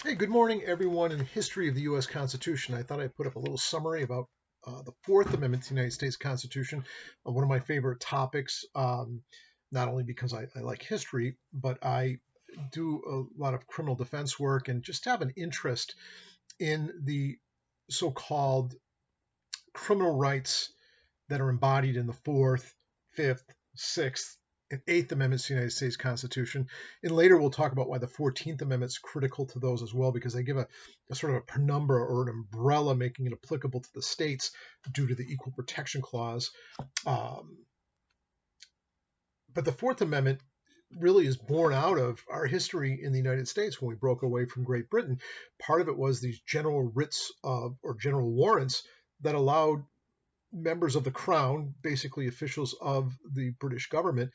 Hey, good morning, everyone. In the history of the U.S. Constitution, I thought I'd put up a little summary about the Fourth Amendment to the United States Constitution, one of my favorite topics, not only because I like history, but I do a lot of criminal defense work and just have an interest in the so called criminal rights that are embodied in the Fourth, Fifth, Sixth, and Eighth Amendments to the United States Constitution. And later we'll talk about why the 14th Amendment is critical to those as well, because they give a sort of a penumbra or an umbrella making it applicable to the states due to the Equal Protection Clause. Um, but the Fourth Amendment really is born out of our history in the United States when we broke away from Great Britain. Part of it was these general writs or general warrants that allowed members of the crown, basically officials of the British government,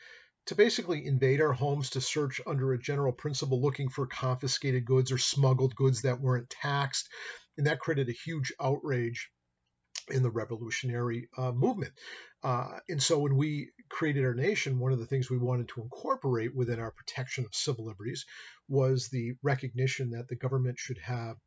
to basically invade our homes to search under a general principle looking for confiscated goods or smuggled goods that weren't taxed. And that created a huge outrage in the revolutionary movement. And so when we created our nation, one of the things we wanted to incorporate within our protection of civil liberties was the recognition that the government should have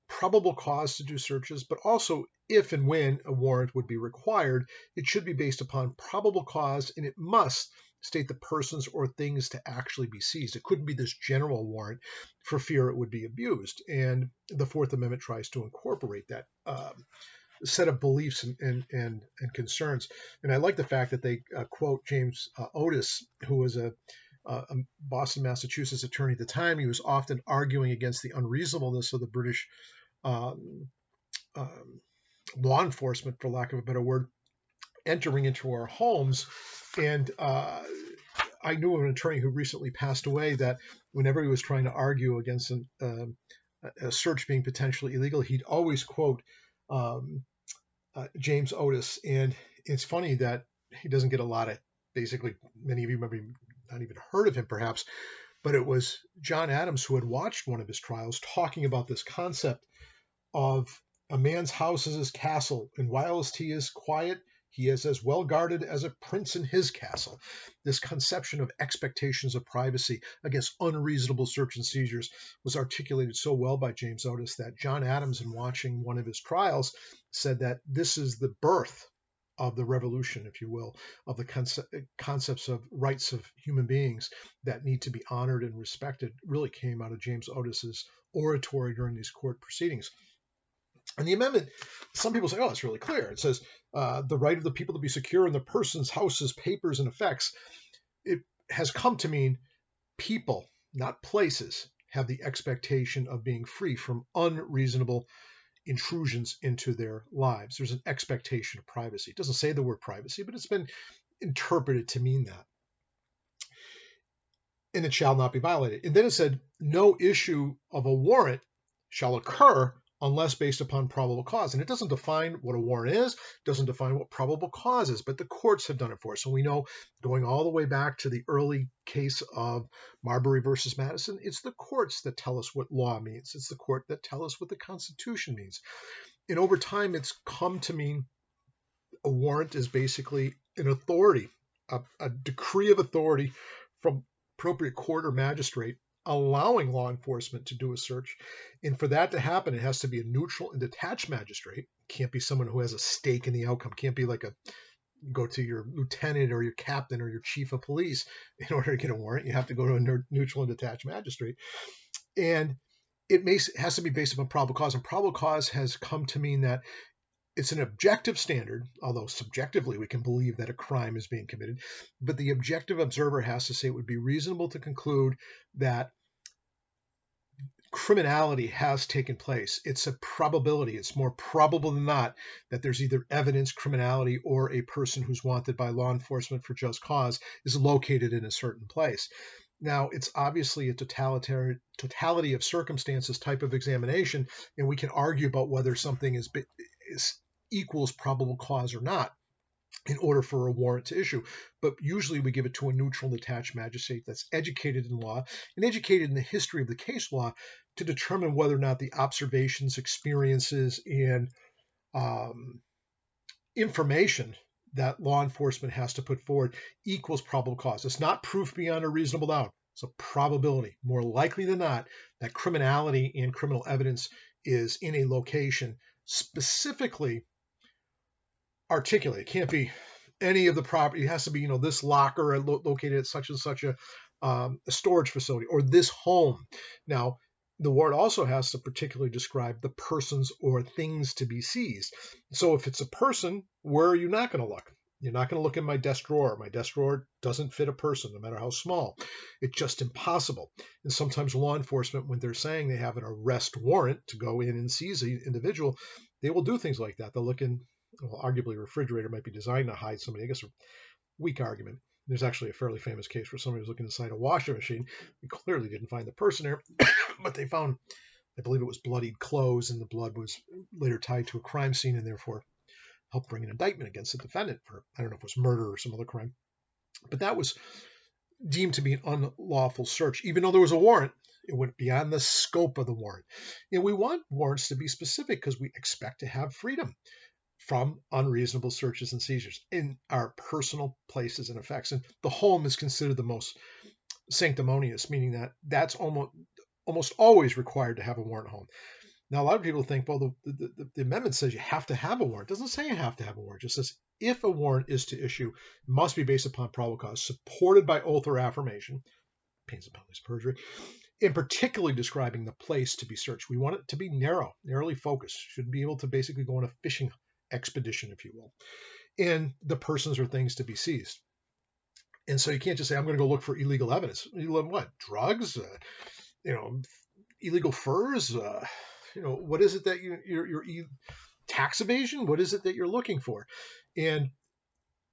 probable cause to do searches, but also if and when a warrant would be required, it should be based upon probable cause and it must state the persons or things to actually be seized. It couldn't be this general warrant for fear it would be abused. And the Fourth Amendment tries to incorporate that set of beliefs and concerns. And I like the fact that they quote James Otis, who was a Boston, Massachusetts attorney at the time. He was often arguing against the unreasonableness of the British um, um, law enforcement, for lack of a better word, entering into our homes. And I knew of an attorney who recently passed away that whenever he was trying to argue against a search being potentially illegal, he'd always quote um, James Otis. And it's funny that he doesn't get a lot of, basically, many of you maybe not even heard of him perhaps, but it was John Adams who had watched one of his trials talking about this concept of a man's house is his castle, and whilst he is quiet, he is as well guarded as a prince in his castle. This conception of expectations of privacy against unreasonable search and seizures was articulated so well by James Otis that John Adams, in watching one of his trials, said that this is the birth of the revolution, if you will, of the concepts of rights of human beings that need to be honored and respected, really came out of James Otis's oratory during these court proceedings. And the amendment, some people say, oh, it's really clear. It says the right of the people to be secure in the persons, houses, papers, and effects. It has come to mean people, not places, have the expectation of being free from unreasonable intrusions into their lives. There's an expectation of privacy. It doesn't say the word privacy, but it's been interpreted to mean that. And it shall not be violated. And then it said, no issue of a warrant shall occur unless based upon probable cause. And it doesn't define what a warrant is, doesn't define what probable cause is, but the courts have done it for us. So we know, going all the way back to the early case of Marbury versus Madison, it's the courts that tell us what law means. It's the court that tell us what the Constitution means. And over time, it's come to mean a warrant is basically an authority, a decree of authority from appropriate court or magistrate allowing law enforcement to do a search. And for that to happen, it has to be a neutral and detached magistrate. It can't be someone who has a stake in the outcome. It can't be like go to your lieutenant or your captain or your chief of police in order to get a warrant. You have to go to a neutral and detached magistrate. And it has to be based upon probable cause. And probable cause has come to mean that it's an objective standard, although subjectively we can believe that a crime is being committed, but the objective observer has to say it would be reasonable to conclude that criminality has taken place. It's a probability. It's more probable than not that there's either evidence, criminality, or a person who's wanted by law enforcement for just cause is located in a certain place. Now, it's obviously a totality of circumstances type of examination, and we can argue about whether something is equals probable cause or not in order for a warrant to issue. But usually we give it to a neutral and detached magistrate that's educated in law and educated in the history of the case law to determine whether or not the observations, experiences, and information that law enforcement has to put forward equals probable cause. It's not proof beyond a reasonable doubt. It's a probability. More likely than not, that criminality and criminal evidence is in a location specifically articulated. It can't be any of the property. It has to be, this locker located at such and such a storage facility, or this home. Now, the warrant also has to particularly describe the persons or things to be seized. So if it's a person, where are you not going to look? You're not going to look in my desk drawer. My desk drawer doesn't fit a person, no matter how small. It's just impossible. And sometimes law enforcement, when they're saying they have an arrest warrant to go in and seize an individual, they will do things like that. They'll look in, well, arguably a refrigerator might be designed to hide somebody. I guess a weak argument. There's actually a fairly famous case where somebody was looking inside a washing machine. We clearly didn't find the person there, but they found, I believe it was bloodied clothes, and the blood was later tied to a crime scene and therefore helped bring an indictment against the defendant for, I don't know if it was murder or some other crime. But that was deemed to be an unlawful search. Even though there was a warrant, it went beyond the scope of the warrant. We want warrants to be specific because we expect to have freedom from unreasonable searches and seizures in our personal places and effects. And the home is considered the most sanctimonious, meaning that that's almost always required to have a warrant home. Now, a lot of people think, well, the amendment says you have to have a warrant. It doesn't say you have to have a warrant. It just says if a warrant is to issue, it must be based upon probable cause, supported by oath or affirmation, pains and penalties of perjury, and particularly describing the place to be searched. We want it to be narrowly focused. Shouldn't be able to basically go on a fishing expedition, if you will, and the persons or things to be seized. And so you can't just say, I'm going to go look for illegal evidence. Illegal what? Drugs? Illegal furs? What is it that you're tax evasion? What is it that you're looking for? And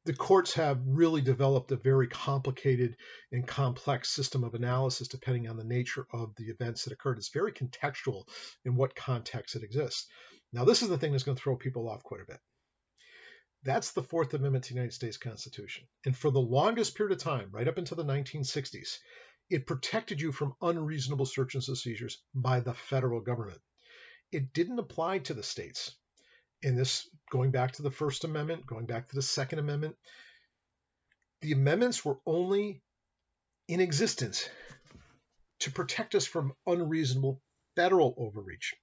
the courts have really developed a very complicated and complex system of analysis depending on the nature of the events that occurred. It's very contextual in what context it exists. Now, this is the thing that's going to throw people off quite a bit. That's the Fourth Amendment to the United States Constitution. And for the longest period of time, right up until the 1960s, it protected you from unreasonable searches and seizures by the federal government. It didn't apply to the states. And this, going back to the First Amendment, going back to the Second Amendment, the amendments were only in existence to protect us from unreasonable federal overreach.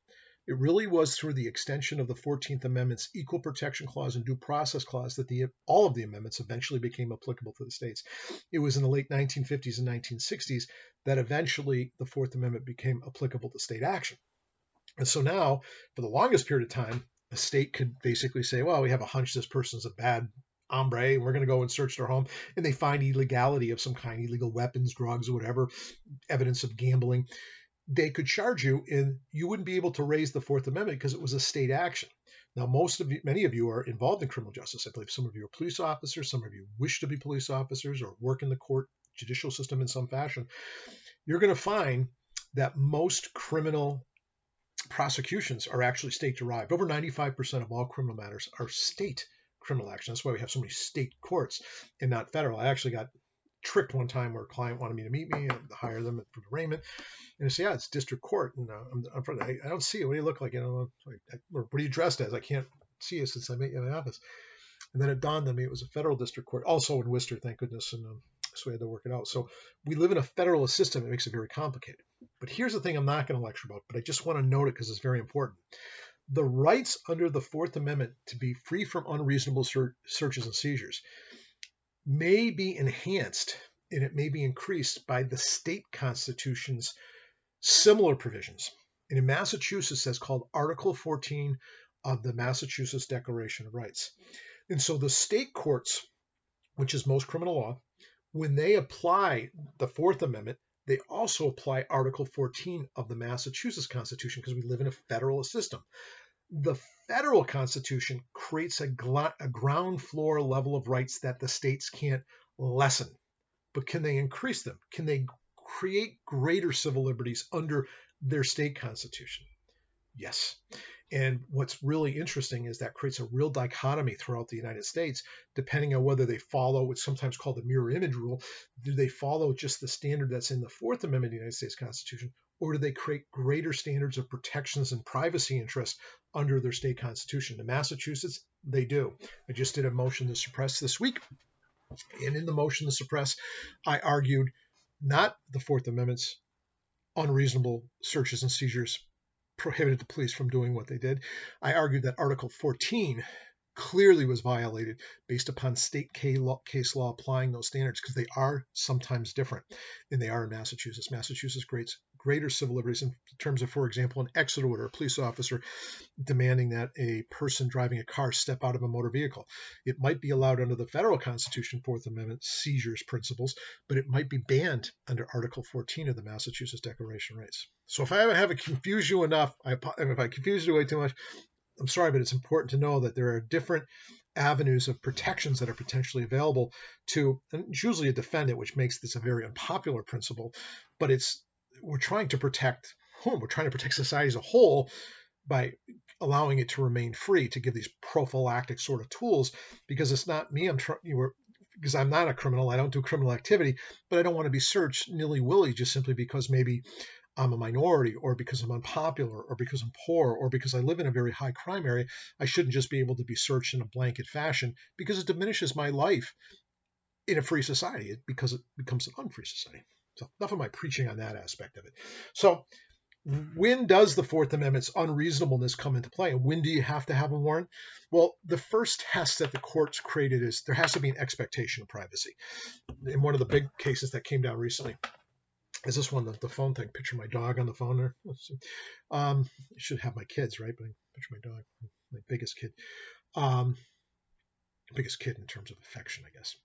It really was through the extension of the 14th Amendment's Equal Protection Clause and Due Process Clause that all of the amendments eventually became applicable to the states. It was in the late 1950s and 1960s that eventually the Fourth Amendment became applicable to state action. And so now, for the longest period of time, a state could basically say, well, we have a hunch this person's a bad hombre, and we're going to go and search their home, and they find illegality of some kind, illegal weapons, drugs, or whatever, evidence of gambling. They could charge you, and you wouldn't be able to raise the Fourth Amendment because it was a state action. Now, many of you are involved in criminal justice. I believe some of you are police officers, some of you wish to be police officers or work in the court judicial system in some fashion. You're going to find that most criminal prosecutions are actually state-derived. Over 95% of all criminal matters are state criminal action. That's why we have so many state courts and not federal. I actually got tricked one time where a client wanted me to meet me and hire them for arraignment. And I say, yeah, it's district court. And I don't see you. What do you look like? Or what are you dressed as? I can't see you since I met you in the office. And then it dawned on me it was a federal district court, also in Worcester, thank goodness. And so we had to work it out. So we live in a federalist system. It makes it very complicated. But here's the thing I'm not going to lecture about, but I just want to note it because it's very important. The rights under the Fourth Amendment to be free from unreasonable searches and seizures may be enhanced and it may be increased by the state constitution's similar provisions. And in Massachusetts, that's called Article 14 of the Massachusetts Declaration of Rights. And so the state courts, which is most criminal law, when they apply the Fourth Amendment, they also apply Article 14 of the Massachusetts Constitution because we live in a federalist system. The federal Constitution creates a ground floor level of rights that the states can't lessen. But can they increase them? Can they create greater civil liberties under their state constitution? Yes. And what's really interesting is that creates a real dichotomy throughout the United States, depending on whether they follow what's sometimes called the mirror image rule. Do they follow just the standard that's in the Fourth Amendment of the United States Constitution, or do they create greater standards of protections and privacy interests under their state constitution? In Massachusetts, they do. I just did a motion to suppress this week. And in the motion to suppress, I argued not the Fourth Amendment's unreasonable searches and seizures prohibited the police from doing what they did. I argued that Article 14 clearly was violated based upon state case law applying those standards, because they are sometimes different than they are in Massachusetts. Massachusetts creates greater civil liberties in terms of, for example, an exit order, a police officer demanding that a person driving a car step out of a motor vehicle. It might be allowed under the federal Constitution, Fourth Amendment seizures principles, but it might be banned under Article 14 of the Massachusetts Declaration of Rights. So if I have confused you enough, if I confused you way too much, I'm sorry, but it's important to know that there are different avenues of protections that are potentially available to, and it's usually a defendant, which makes this a very unpopular principle, but we're trying to protect whom? We're trying to protect society as a whole by allowing it to remain free, to give these prophylactic sort of tools, because it's not me, because I'm not a criminal, I don't do criminal activity, but I don't want to be searched nilly-willy just simply because maybe I'm a minority, or because I'm unpopular, or because I'm poor, or because I live in a very high crime area. I shouldn't just be able to be searched in a blanket fashion, because it diminishes my life in a free society, because it becomes an unfree society. So enough of my preaching on that aspect of it. So when does the Fourth Amendment's unreasonableness come into play? And when do you have to have a warrant? Well, the first test that the courts created is there has to be an expectation of privacy. In one of the big cases that came down recently, is this one, the phone thing? Picture my dog on the phone there. I should have my kids, right? But I picture my dog, my biggest kid. Biggest kid in terms of affection, I guess.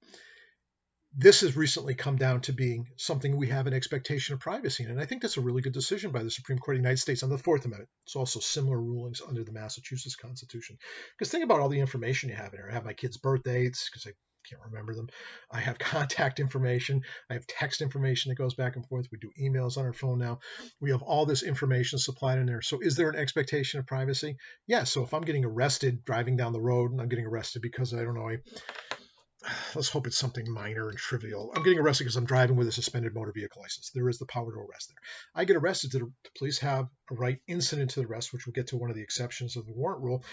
This has recently come down to being something we have an expectation of privacy in. And I think that's a really good decision by the Supreme Court of the United States on the Fourth Amendment. It's also similar rulings under the Massachusetts Constitution. Because think about all the information you have in there. I have my kids' birth dates, because I can't remember them. I have contact information. I have text information that goes back and forth. We do emails on our phone now. We have all this information supplied in there. So is there an expectation of privacy? Yeah. So if I'm getting arrested driving down the road, and I'm getting arrested because, I don't know, let's hope it's something minor and trivial. I'm getting arrested because I'm driving with a suspended motor vehicle license. There is the power to arrest there. I get arrested. The police have a right incident to the arrest, which we'll get to one of the exceptions of the warrant rule.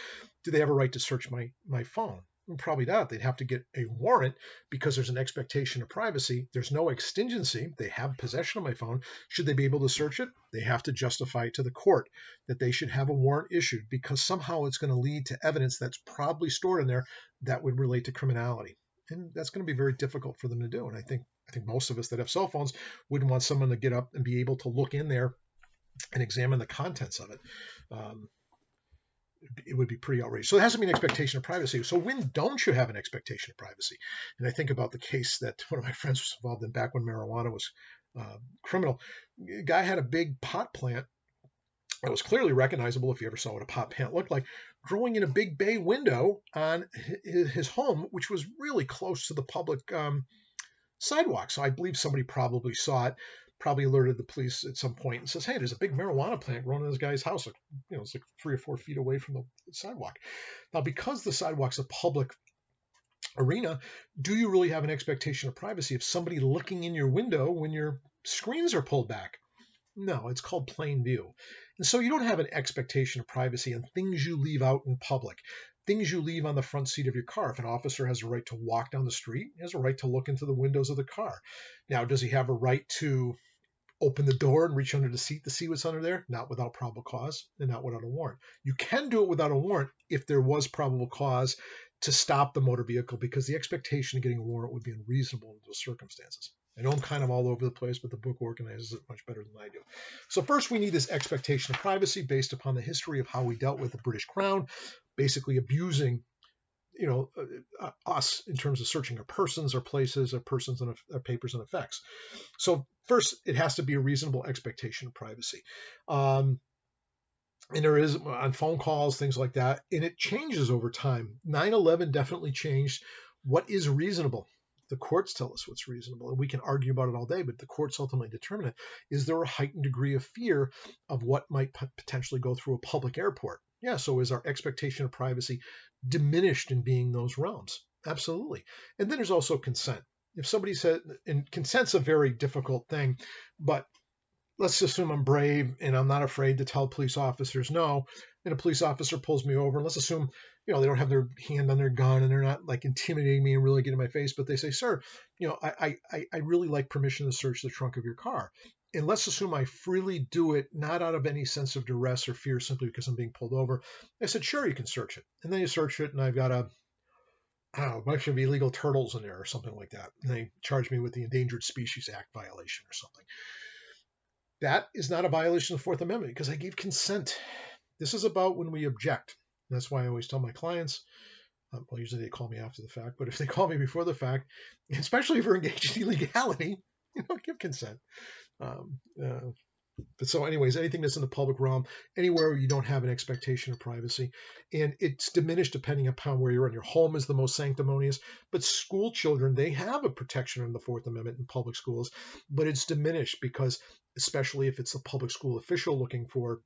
Do they have a right to search my phone? Probably not. They'd have to get a warrant because there's an expectation of privacy. There's no exigency. They have possession of my phone. Should they be able to search it? They have to justify it to the court that they should have a warrant issued, because somehow it's going to lead to evidence that's probably stored in there that would relate to criminality. And that's going to be very difficult for them to do. And I think most of us that have cell phones wouldn't want someone to get up and be able to look in there and examine the contents of it. It would be pretty outrageous. So there has to be an expectation of privacy. So when don't you have an expectation of privacy? And I think about the case that one of my friends was involved in back when marijuana was criminal. A guy had a big pot plant that was clearly recognizable if you ever saw what a pot plant looked like, growing in a big bay window on his home, which was really close to the public sidewalk. So I believe somebody probably saw it, probably alerted the police at some point and says, hey, there's a big marijuana plant growing in this guy's house. It's like 3 or 4 feet away from the sidewalk. Now, because the sidewalk's a public arena, do you really have an expectation of privacy of somebody looking in your window when your screens are pulled back? No, it's called plain view. And so you don't have an expectation of privacy on things you leave out in public, things you leave on the front seat of your car. If an officer has a right to walk down the street, he has a right to look into the windows of the car. Now, does he have a right to open the door and reach under the seat to see what's under there? Not without probable cause and not without a warrant. You can do it without a warrant if there was probable cause to stop the motor vehicle, because the expectation of getting a warrant would be unreasonable in those circumstances. I know I'm kind of all over the place, but the book organizes it much better than I do. So first, we need this expectation of privacy based upon the history of how we dealt with the British Crown, basically abusing us in terms of searching our persons, our places, our persons, and our papers and effects. So first, it has to be a reasonable expectation of privacy. And there is on phone calls, things like that, and it changes over time. 9/11 definitely changed what is reasonable. The courts tell us what's reasonable, and we can argue about it all day, but the courts ultimately determine it. Is there a heightened degree of fear of what might potentially go through a public airport? Yeah, so is our expectation of privacy diminished in being those realms? Absolutely. And then there's also consent. If somebody said, and consent's a very difficult thing, but let's assume I'm brave and I'm not afraid to tell police officers no, and a police officer pulls me over, and let's assume, they don't have their hand on their gun and they're not like intimidating me and really getting in my face, but they say, sir, I really like permission to search the trunk of your car. And let's assume I freely do it, not out of any sense of duress or fear, simply because I'm being pulled over. I said, sure, you can search it. And then you search it, and I've got a bunch of illegal turtles in there or something like that. And they charge me with the Endangered Species Act violation or something. That is not a violation of the Fourth Amendment because I gave consent. This is about when we object. That's why I always tell my clients, well, usually they call me after the fact, but if they call me before the fact, especially if you're engaged in illegality, give consent. But so anyways, anything that's in the public realm, anywhere where you don't have an expectation of privacy, and it's diminished depending upon where you're in. Your home is the most sanctimonious, but school children, they have a protection in the Fourth Amendment in public schools, but it's diminished because, especially if it's a public school official looking for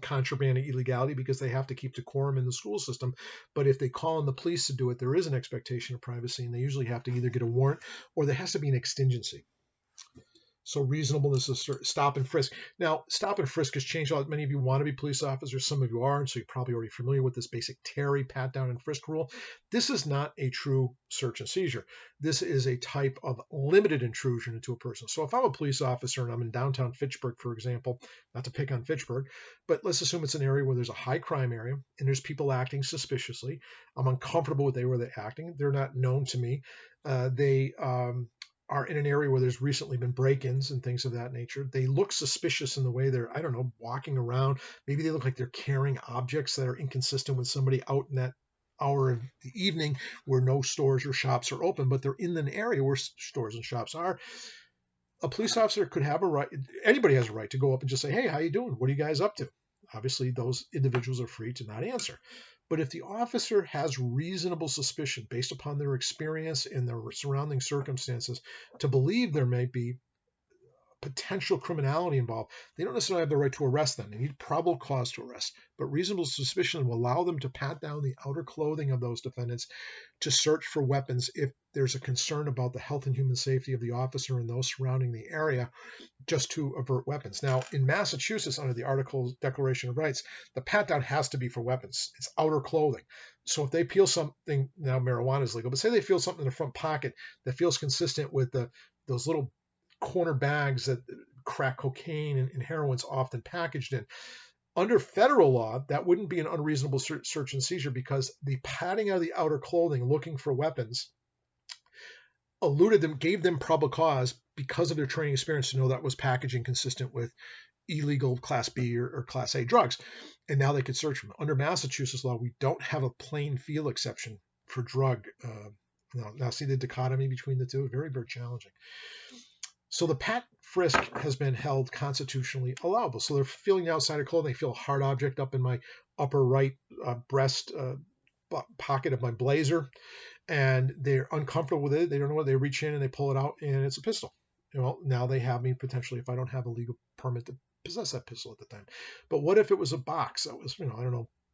contraband and illegality, because they have to keep decorum in the school system. But if they call in the police to do it, there is an expectation of privacy, and they usually have to either get a warrant or there has to be an exigency. So reasonableness is stop and frisk. Now, stop and frisk has changed a lot. Many of you want to be police officers. Some of you are, and so you're probably already familiar with this basic Terry pat down and frisk rule. This is not a true search and seizure. This is a type of limited intrusion into a person. So if I'm a police officer and I'm in downtown Fitchburg, for example, not to pick on Fitchburg, but let's assume it's an area where there's a high crime area and there's people acting suspiciously. I'm uncomfortable with the way they're acting. They're not known to me. They are in an area where there's recently been break-ins and things of that nature. They look suspicious in the way they're, walking around. Maybe they look like they're carrying objects that are inconsistent with somebody out in that hour of the evening where no stores or shops are open, but they're in an area where stores and shops are. A police officer could have a right, anybody has a right to go up and just say, hey, how you doing? What are you guys up to? Obviously, those individuals are free to not answer. But if the officer has reasonable suspicion based upon their experience and their surrounding circumstances to believe there may be potential criminality involved, they don't necessarily have the right to arrest them. They need probable cause to arrest, but reasonable suspicion will allow them to pat down the outer clothing of those defendants to search for weapons if there's a concern about the health and human safety of the officer and those surrounding the area, just to avert weapons. Now, in Massachusetts, under the Articles Declaration of Rights, the pat down has to be for weapons. It's outer clothing. So if they feel something, now marijuana is legal, but say they feel something in the front pocket that feels consistent with those little corner bags that crack cocaine and heroin's often packaged in. Under federal law, that wouldn't be an unreasonable search and seizure because the patting out of the outer clothing looking for weapons gave them probable cause because of their training experience to know that was packaging consistent with illegal Class B or Class A drugs. And now they could search them. Under Massachusetts law, we don't have a plain feel exception for drug. Now see the dichotomy between the two? Very, very challenging. So the pat frisk has been held constitutionally allowable. So they're feeling the outside of clothing. They feel a hard object up in my upper right breast pocket of my blazer, and they're uncomfortable with it. They don't know what. They reach in and they pull it out, and it's a pistol. Well, now they have me potentially if I don't have a legal permit to possess that pistol at the time. But what if it was a box that was,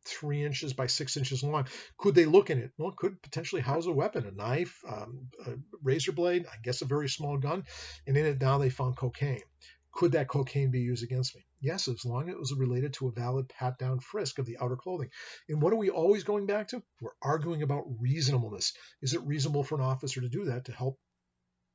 3 inches by 6 inches long? Could they look in it? Well, it could potentially house a weapon, a knife, a razor blade, I guess a very small gun. And in it now they found cocaine. Could that cocaine be used against me? Yes, as long as it was related to a valid pat-down frisk of the outer clothing. And what are we always going back to? We're arguing about reasonableness. Is it reasonable for an officer to do that to help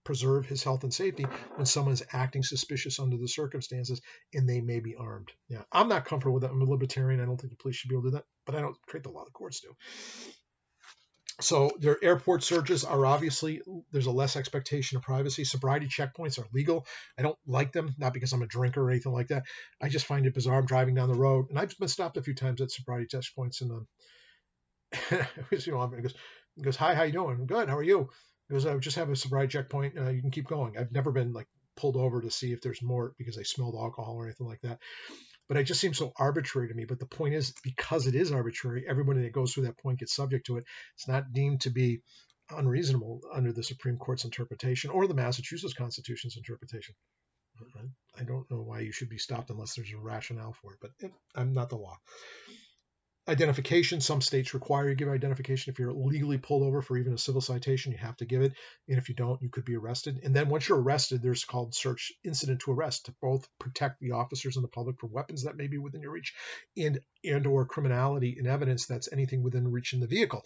preserve his health and safety when someone's acting suspicious under the circumstances and they may be armed? Yeah, I'm not comfortable with that. I'm a libertarian. I don't think the police should be able to do that, but I don't create the law. The courts do. So their airport searches are obviously, there's a less expectation of privacy. Sobriety checkpoints are legal. I don't like them, not because I'm a drinker or anything like that. I just find it bizarre. I'm driving down the road, and I've been stopped a few times at sobriety checkpoints, and he goes, hi, how you doing? I'm good. How are you? He goes, I just have a sobriety checkpoint. You can keep going. I've never been pulled over to see if there's more because they smelled alcohol or anything like that. But it just seems so arbitrary to me. But the point is, because it is arbitrary, everybody that goes through that point gets subject to it. It's not deemed to be unreasonable under the Supreme Court's interpretation or the Massachusetts Constitution's interpretation. I don't know why you should be stopped unless there's a rationale for it, but I'm not the law. Identification, some states require you to give identification. If you're legally pulled over for even a civil citation, you have to give it. And if you don't, you could be arrested. And then once you're arrested, there's called search incident to arrest to both protect the officers and the public from weapons that may be within your reach and or criminality and evidence that's anything within reach in the vehicle.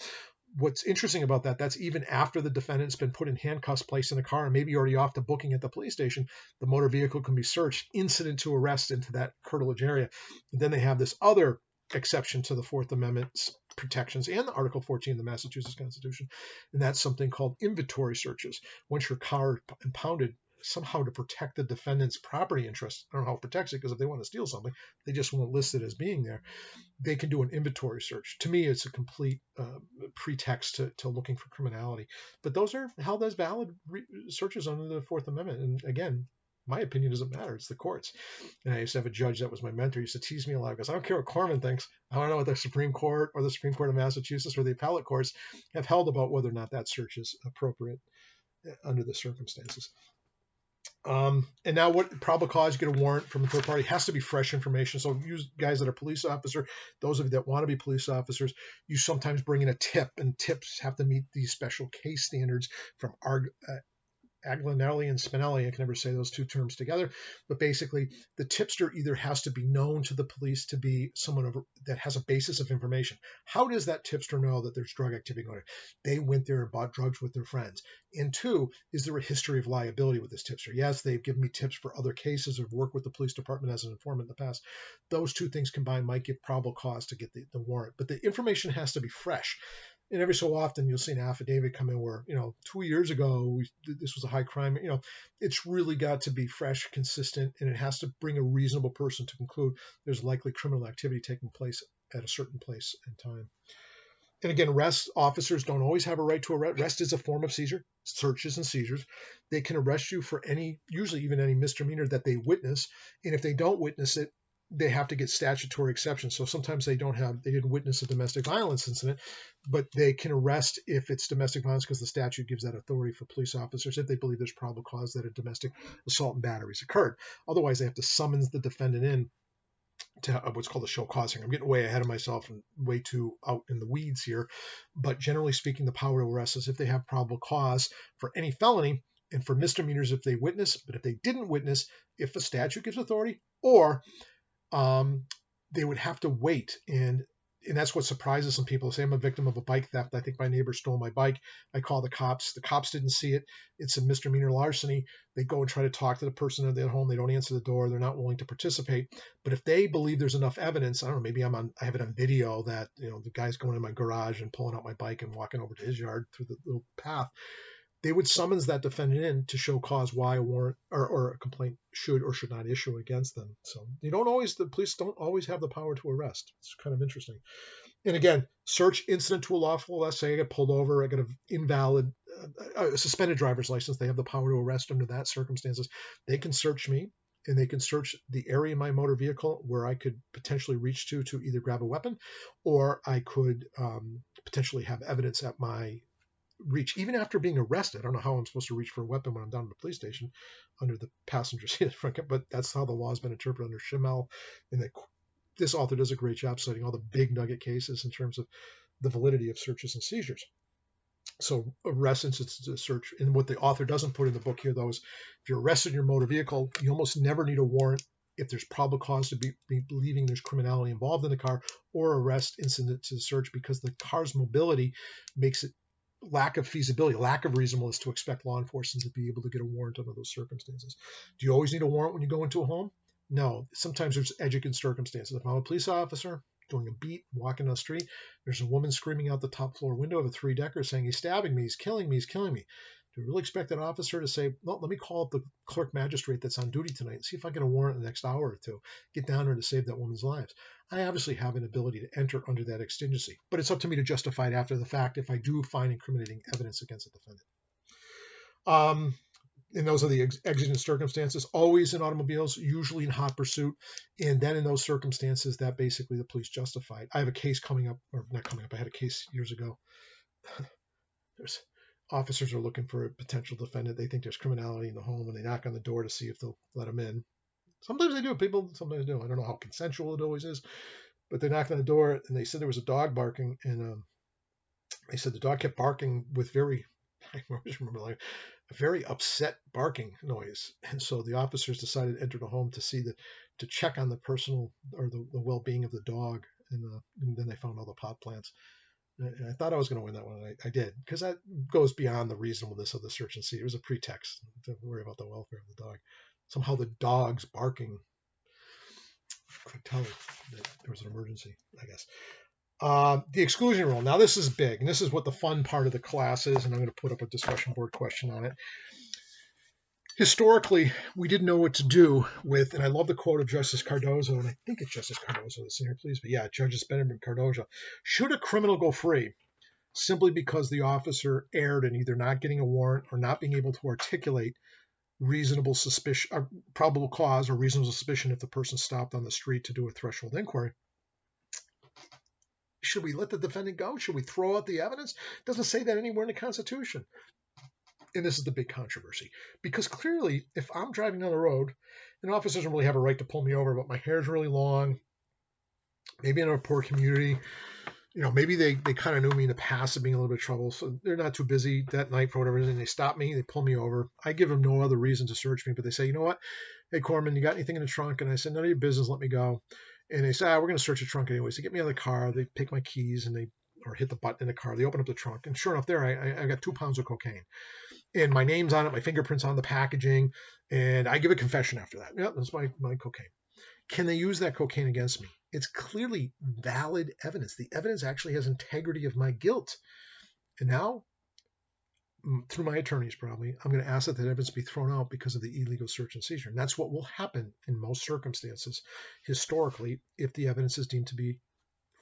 What's interesting about that, that's even after the defendant's been put in handcuffs, placed in a car, and maybe already off to booking at the police station, the motor vehicle can be searched, incident to arrest into that curtilage area. And then they have this other exception to the Fourth Amendment's protections and the Article 14 of the Massachusetts Constitution, and that's something called inventory searches. Once your car is impounded, somehow to protect the defendant's property interest, I don't know how it protects it, because if they want to steal something, they just won't list it as being there. They can do an inventory search. To me, it's a complete pretext to looking for criminality. But those are held as valid searches under the Fourth Amendment. And again, my opinion doesn't matter. It's the courts. And I used to have a judge that was my mentor. He used to tease me a lot because I don't care what Corman thinks. I don't know what the Supreme Court or the Supreme Court of Massachusetts or the appellate courts have held about whether or not that search is appropriate under the circumstances. And now what probable cause, you get a warrant from a third party, has to be fresh information. So you guys that are police officer, those of you that want to be police officers, you sometimes bring in a tip, and tips have to meet these special case standards from Agnelli and Spinelli. I can never say those two terms together, but basically the tipster either has to be known to the police to be someone that has a basis of information. How does that tipster know that there's drug activity going on? They went there and bought drugs with their friends. And two, is there a history of liability with this tipster? Yes, they've given me tips for other cases or worked with the police department as an informant in the past. Those two things combined might give probable cause to get the warrant, but the information has to be fresh. And every so often you'll see an affidavit come in where, 2 years ago, this was a high crime. It's really got to be fresh, consistent, and it has to bring a reasonable person to conclude there's likely criminal activity taking place at a certain place and time. And again, arrest officers don't always have a right to arrest. Arrest is a form of seizure, searches and seizures. They can arrest you for usually even any misdemeanor that they witness. And if they don't witness it, they have to get statutory exceptions. So sometimes they didn't witness a domestic violence incident, but they can arrest if it's domestic violence because the statute gives that authority for police officers if they believe there's probable cause that a domestic assault and batteries occurred. Otherwise, they have to summons the defendant in to what's called a show cause hearing. I'm getting way ahead of myself and way too out in the weeds here. But generally speaking, the power to arrest is if they have probable cause for any felony, and for misdemeanors if they witness, but if they didn't witness, if the statute gives authority, or they would have to wait. And that's what surprises some people. Say I'm a victim of a bike theft. I think my neighbor stole my bike. I call the cops. The cops didn't see it. It's a misdemeanor larceny. They go and try to talk to the person at their home. They don't answer the door. They're not willing to participate. But if they believe there's enough evidence, I don't know, maybe I have it on video that, the guy's going in my garage and pulling out my bike and walking over to his yard through the little path, they would summons that defendant in to show cause why a warrant or a complaint should or should not issue against them. So the police don't always have the power to arrest. It's kind of interesting. And again, search incident to a lawful arrest. Say I get pulled over, I got an invalid, suspended driver's license. They have the power to arrest under that circumstances. They can search me, and they can search the area in my motor vehicle where I could potentially reach to either grab a weapon, or I could potentially have evidence at my reach, even after being arrested. I don't know how I'm supposed to reach for a weapon when I'm down at the police station under the passenger seat of the front, but that's how the law has been interpreted under Schimmel. And this author does a great job citing all the big nugget cases in terms of the validity of searches and seizures. So arrest incidents to search, and what the author doesn't put in the book here, though, is if you're arrested in your motor vehicle, you almost never need a warrant if there's probable cause to be believing there's criminality involved in the car, or arrest incident to search, because the car's mobility makes it lack of feasibility, lack of reasonableness to expect law enforcement to be able to get a warrant under those circumstances. Do you always need a warrant when you go into a home? No. Sometimes there's exigent circumstances. If I'm a police officer doing a beat, walking down the street, there's a woman screaming out the top floor window of a 3-decker saying, he's stabbing me, he's killing me, he's killing me. Do you really expect that officer to say, well, let me call up the clerk magistrate that's on duty tonight and see if I get a warrant in the next hour or two, get down there to save that woman's lives? I obviously have an ability to enter under that exigency, but it's up to me to justify it after the fact if I do find incriminating evidence against the defendant. And those are the exigent circumstances, always in automobiles, usually in hot pursuit. And then in those circumstances that basically the police justified. I have a case coming up, or not coming up, I had a case years ago. There's officers are looking for a potential defendant. They think there's criminality in the home, and they knock on the door to see if they'll let them in. Sometimes they do. People sometimes do. I don't know how consensual it always is. But they knocked on the door and they said there was a dog barking, and they said the dog kept barking with I always remember like a very upset barking noise. And so the officers decided to enter the home to check on the personal or the well-being of the dog. And then they found all the pot plants. And I thought I was going to win that one. And I did, because that goes beyond the reasonableness of the search and seizure. It was a pretext to worry about the welfare of the dog. Somehow the dog's barking could tell that there was an emergency, I guess. The exclusion rule. Now, this is big, and this is what the fun part of the class is, and I'm going to put up a discussion board question on it. Historically, we didn't know what to do with, and I love the quote of Justice Cardozo, and I think it's Justice Cardozo that's in here, please, but yeah, Justice Benjamin Cardozo. Should a criminal go free simply because the officer erred in either not getting a warrant or not being able to articulate reasonable suspicion, or probable cause or reasonable suspicion if the person stopped on the street to do a threshold inquiry? Should we let the defendant go? Should we throw out the evidence? It doesn't say that anywhere in the Constitution. And this is the big controversy. Because clearly, if I'm driving down the road, an officer doesn't really have a right to pull me over, but my hair is really long, maybe in a poor community, maybe they kind of knew me in the past of being a little bit of trouble, so they're not too busy that night for whatever reason. They stop me, they pull me over. I give them no other reason to search me, but they say, you know what? Hey, Corman, you got anything in the trunk? And I said, none of your business, let me go. And they say, we're going to search the trunk anyways. They get me out of the car, they take my keys, or hit the button in the car. They open up the trunk, and sure enough, there I got 2 pounds of cocaine, and my name's on it, my fingerprints on the packaging, and I give a confession after that. Yeah, that's my cocaine. Can they use that cocaine against me? It's clearly valid evidence. The evidence actually has integrity of my guilt. And now, through my attorneys probably, I'm going to ask that that evidence be thrown out because of the illegal search and seizure. And that's what will happen in most circumstances, historically, if the evidence is deemed to be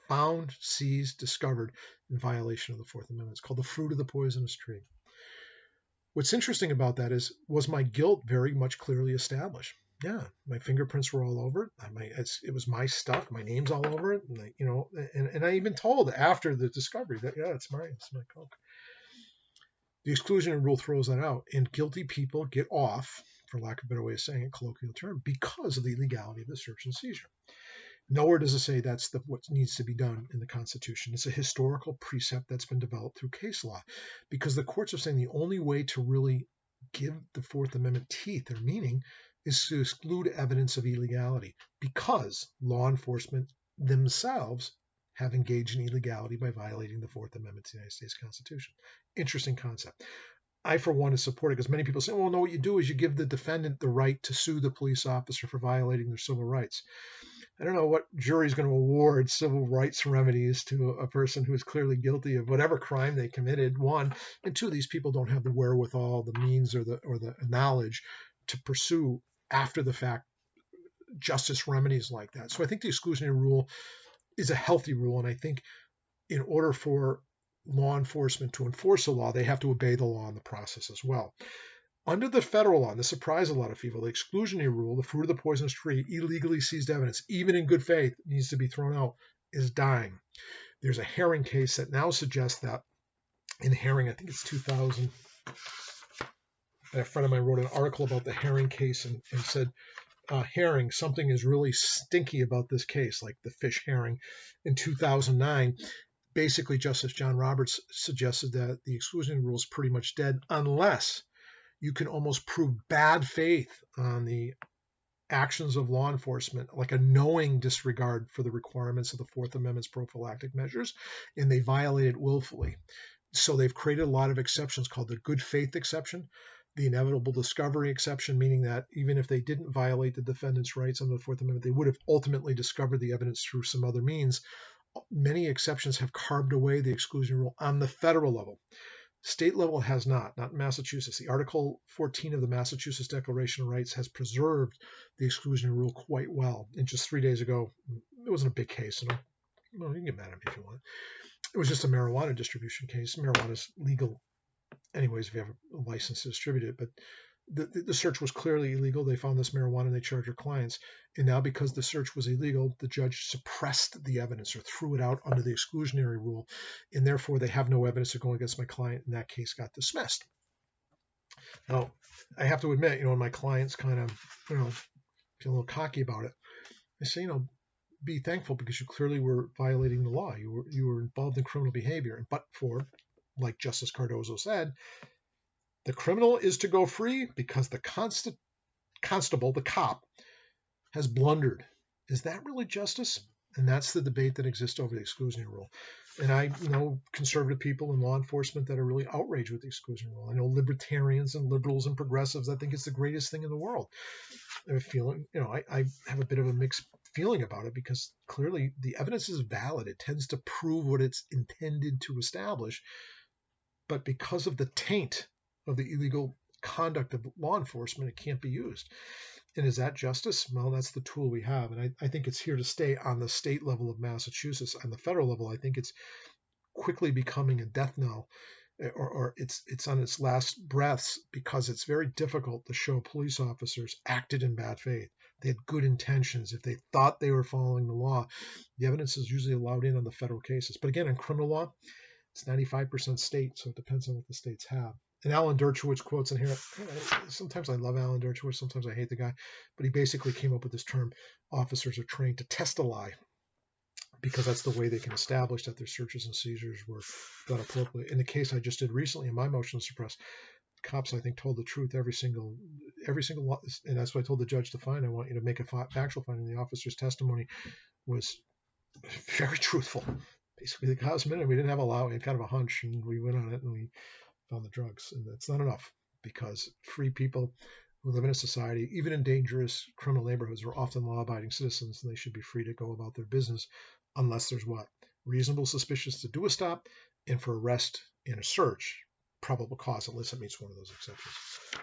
found, seized, discovered in violation of the Fourth Amendment. It's called the fruit of the poisonous tree. What's interesting about that is, was my guilt very much clearly established? Yeah, my fingerprints were all over it. It was my stuff. My name's all over it. And I even told after the discovery that, yeah, it's my coke. The exclusion rule throws that out, and guilty people get off, for lack of a better way of saying it, colloquial term, because of the illegality of the search and seizure. Nowhere does it say that's what needs to be done in the Constitution. It's a historical precept that's been developed through case law, because the courts are saying the only way to really give the Fourth Amendment teeth or meaning is to exclude evidence of illegality, because law enforcement themselves have engaged in illegality by violating the Fourth Amendment to the United States Constitution. Interesting concept. I, for one, is support it, because many people say, well, no, what you do is you give the defendant the right to sue the police officer for violating their civil rights. I don't know what jury is going to award civil rights remedies to a person who is clearly guilty of whatever crime they committed, one. And two, these people don't have the wherewithal, the means, or the knowledge to pursue after the fact justice remedies like that. So I think the exclusionary rule is a healthy rule, and I think in order for law enforcement to enforce the law, they have to obey the law in the process as well. Under the federal law, and this surprised a lot of people, the exclusionary rule, the fruit of the poisonous tree, illegally seized evidence, even in good faith, needs to be thrown out, is dying. There's a Herring case that now suggests that in Herring, I think it's 2000, a friend of mine wrote an article about the Herring case and said, Herring, something is really stinky about this case, like the fish herring. In 2009, basically Justice John Roberts suggested that the exclusionary rule is pretty much dead unless you can almost prove bad faith on the actions of law enforcement, like a knowing disregard for the requirements of the Fourth Amendment's prophylactic measures, and they violated willfully. So they've created a lot of exceptions called the good faith exception, the inevitable discovery exception, meaning that even if they didn't violate the defendant's rights under the Fourth Amendment, they would have ultimately discovered the evidence through some other means. Many exceptions have carved away the exclusion rule on the federal level. State level has not in Massachusetts. The Article 14 of the Massachusetts Declaration of Rights has preserved the exclusion rule quite well. And just 3 days ago, it wasn't a big case. Well, you can get mad at me if you want. It was just a marijuana distribution case. Marijuana is legal anyways if you have a license to distribute it. But the search was clearly illegal. They found this marijuana and they charged their clients. And now because the search was illegal, the judge suppressed the evidence or threw it out under the exclusionary rule. And therefore, they have no evidence to go against my client. And that case got dismissed. Now, I have to admit, when my clients kind of, feel a little cocky about it, I say, be thankful because you clearly were violating the law. You were involved in criminal behavior. But for, like Justice Cardozo said, the criminal is to go free because the constable, the cop, has blundered. Is that really justice? And that's the debate that exists over the exclusion rule. And I know conservative people in law enforcement that are really outraged with the exclusion rule. I know libertarians and liberals and progressives. I think it's the greatest thing in the world. I'm feeling, I have a bit of a mixed feeling about it because clearly the evidence is valid. It tends to prove what it's intended to establish. But because of the taint of the illegal conduct of law enforcement, it can't be used. And is that justice? Well, that's the tool we have. And I think it's here to stay on the state level of Massachusetts. On the federal level, I think it's quickly becoming a death knell, or it's on its last breaths because it's very difficult to show police officers acted in bad faith. They had good intentions. If they thought they were following the law, the evidence is usually allowed in on the federal cases. But again, in criminal law, it's 95% state, so it depends on what the states have. And Alan Dershowitz quotes in here. Sometimes I love Alan Dershowitz, sometimes I hate the guy, but he basically came up with this term: officers are trained to test a lie, because that's the way they can establish that their searches and seizures were done appropriately. In the case I just did recently in my motion to suppress, cops, I think, told the truth every single law, and that's what I told the judge to find. I want you to make a factual finding. The officer's testimony was very truthful. Basically, the cops admitted we didn't have a law. We had kind of a hunch, and we went on it, and we found the drugs. And that's not enough, because free people who live in a society, even in dangerous criminal neighborhoods, are often law-abiding citizens, and they should be free to go about their business unless there's what? Reasonable suspicion to do a stop, and for arrest and a search, probable cause, unless it meets one of those exceptions.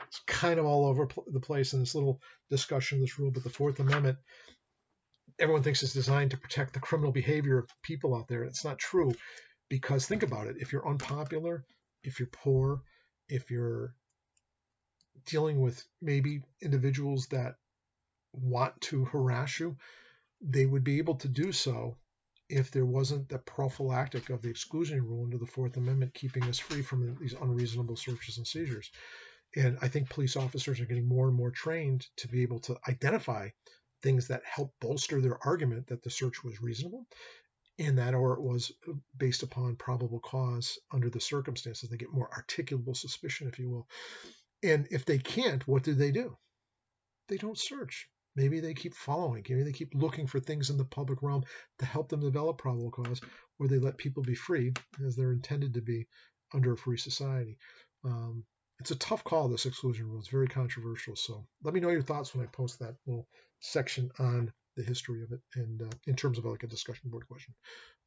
It's kind of all over the place in this little discussion of this rule, but the Fourth Amendment, everyone thinks it's designed to protect the criminal behavior of people out there. It's not true, because think about it. If you're unpopular, if you're poor, if you're dealing with maybe individuals that want to harass you, they would be able to do so if there wasn't the prophylactic of the exclusion rule under the Fourth Amendment, keeping us free from these unreasonable searches and seizures. And I think police officers are getting more and more trained to be able to identify things that help bolster their argument that the search was reasonable, and that, or it was based upon probable cause under the circumstances. They get more articulable suspicion, if you will. And if they can't, what do? They don't search. Maybe they keep following. Maybe they keep looking for things in the public realm to help them develop probable cause, or they let people be free as they're intended to be under a free society. It's a tough call, this exclusion rule. It's very controversial. So let me know your thoughts when I post that little section on the history of it, and in terms of like a discussion board question.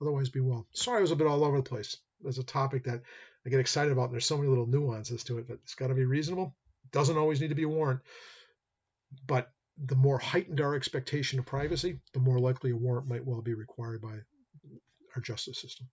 Otherwise, be well. Sorry I was a bit all over the place. There's a topic that I get excited about, and there's so many little nuances to it, but it's got to be reasonable. It doesn't always need to be a warrant, but the more heightened our expectation of privacy, the more likely a warrant might well be required by our justice system.